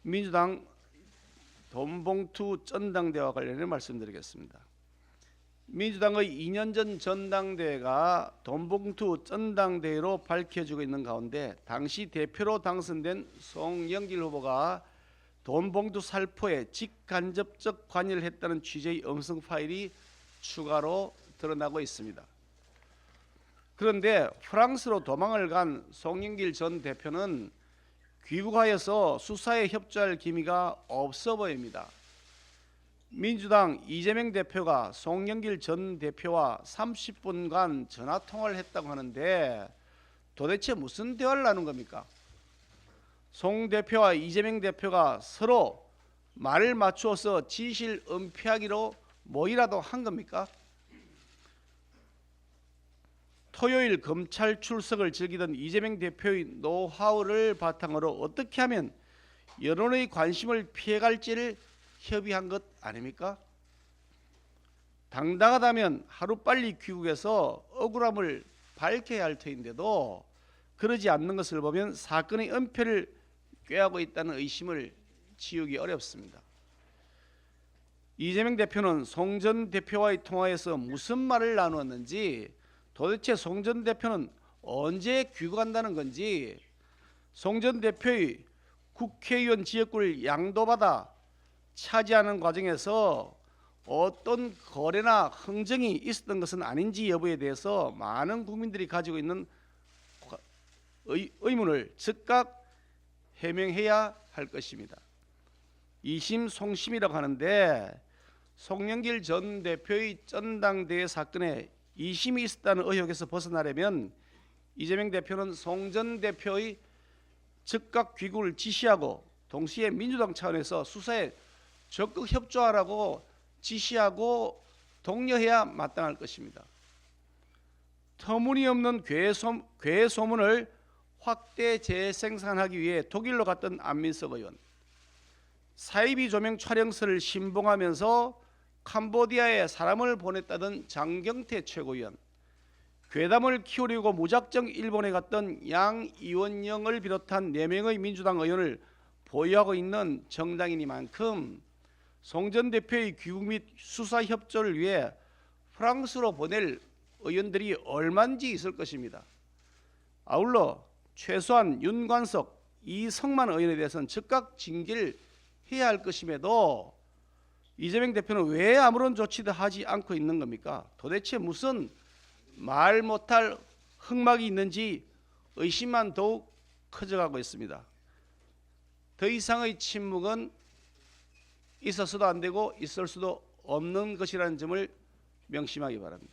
민주당 돈봉투 전당대회와 관련해 말씀드리겠습니다. 민주당의 2년 전 전당대회가 돈봉투 전당대회로 밝혀지고 있는 가운데 당시 대표로 당선된 송영길 후보가 돈봉투 살포에 직간접적 관여를 했다는 취지의 음성 파일이 추가로 드러나고 있습니다. 그런데 프랑스로 도망을 간 송영길 전 대표는 귀국하여서 수사에 협조할 기미가 없어 보입니다. 민주당 이재명 대표가 송영길 전 대표와 30분간 전화통화를 했다고 하는데 도대체 무슨 대화를 나눈 겁니까? 송 대표와 이재명 대표가 서로 말을 맞추어서 진실 은폐하기로 뭐이라도 한 겁니까? 토요일 검찰 출석을 즐기던 이재명 대표의 노하우를 바탕으로 어떻게 하면 여론의 관심을 피해갈지를 협의한 것 아닙니까? 당당하다면 하루빨리 귀국해서 억울함을 밝혀야 할 터인데도 그러지 않는 것을 보면 사건의 은폐를 꾀하고 있다는 의심을 지우기 어렵습니다. 이재명 대표는 송 전 대표와의 통화에서 무슨 말을 나누었는지, 도대체 송 전 대표는 언제 귀국한다는 건지, 송 전 대표의 국회의원 지역구를 양도받아 차지하는 과정에서 어떤 거래나 흥정이 있었던 것은 아닌지 여부에 대해서 많은 국민들이 가지고 있는 의문을 즉각 해명해야 할 것입니다. 이심 송심이라고 하는데 송영길 전 대표의 전당대회 사건에 이심이 있었다는 의혹에서 벗어나려면 이재명 대표는 송 전 대표의 즉각 귀국을 지시하고 동시에 민주당 차원에서 수사에 적극 협조하라고 지시하고 독려해야 마땅할 것입니다. 터무니없는 괴 소문을 확대 재생산하기 위해 독일로 갔던 안민석 의원, 사이비 조명 촬영서를 신봉하면서 캄보디아에 사람을 보냈다던 장경태 최고위원, 괴담을 키우려고 무작정 일본에 갔던 양이원영을 비롯한 4명의 민주당 의원을 보유하고 있는 정당이니만큼 송 전 대표의 귀국 및 수사 협조를 위해 프랑스로 보낼 의원들이 얼마인지 있을 것입니다. 아울러 최소한 윤관석, 이성만 의원에 대해서는 즉각 징계를 해야 할 것임에도 이재명 대표는 왜 아무런 조치도 하지 않고 있는 겁니까? 도대체 무슨 말 못할 흑막이 있는지 의심만 더욱 커져가고 있습니다. 더 이상의 침묵은 있어서도 안 되고 있을 수도 없는 것이라는 점을 명심하기 바랍니다.